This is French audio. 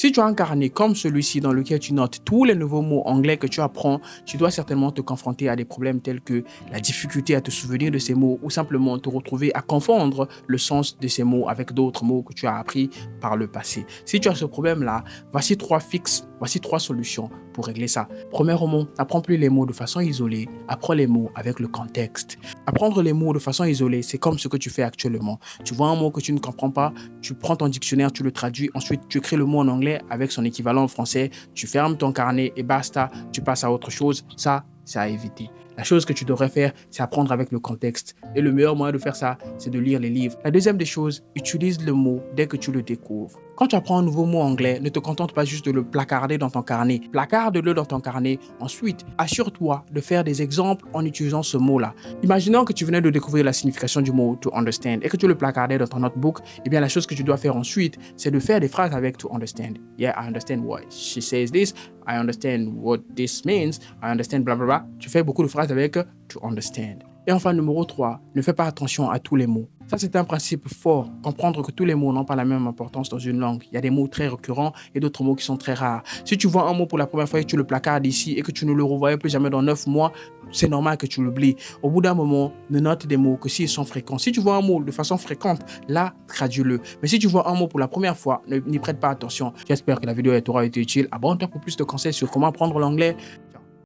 Si tu as un carnet comme celui-ci dans lequel tu notes tous les nouveaux mots anglais que tu apprends, tu dois certainement te confronter à des problèmes tels que la difficulté à te souvenir de ces mots ou simplement te retrouver à confondre le sens de ces mots avec d'autres mots que tu as appris par le passé. Si tu as ce problème-là, voici trois solutions pour régler ça. Premièrement, apprends plus les mots de façon isolée, apprends les mots avec le contexte. Apprendre les mots de façon isolée, c'est comme ce que tu fais actuellement. Tu vois un mot que tu ne comprends pas, tu prends ton dictionnaire, tu le traduis, ensuite tu écris le mot en anglais avec son équivalent en français, tu fermes ton carnet et basta, tu passes à autre chose. Ça, c'est à éviter. La chose que tu devrais faire, c'est apprendre avec le contexte. Et le meilleur moyen de faire ça, c'est de lire les livres. La deuxième des choses, utilise le mot dès que tu le découvres. Quand tu apprends un nouveau mot anglais, ne te contente pas juste de le placarder dans ton carnet. Placarde-le dans ton carnet. Ensuite, assure-toi de faire des exemples en utilisant ce mot-là. Imaginons que tu venais de découvrir la signification du mot to understand et que tu le placardais dans ton notebook. Eh bien, la chose que tu dois faire ensuite, c'est de faire des phrases avec to understand. Yeah, I understand why she says this. I understand what this means. I understand bla bla bla. Tu fais beaucoup de phrases avec to understand. Et enfin, numéro 3, ne fais pas attention à tous les mots. Ça, c'est un principe fort. Comprendre que tous les mots n'ont pas la même importance dans une langue. Il y a des mots très récurrents et d'autres mots qui sont très rares. Si tu vois un mot pour la première fois et que tu le placardes ici et que tu ne le revoyais plus jamais dans 9 mois, c'est normal que tu l'oublies. Au bout d'un moment, ne note des mots que s'ils sont fréquents. Si tu vois un mot de façon fréquente, là, traduis-le. Mais si tu vois un mot pour la première fois, n'y prête pas attention. J'espère que la vidéo t'aura été utile. Abonne-toi pour plus de conseils sur comment apprendre l'anglais.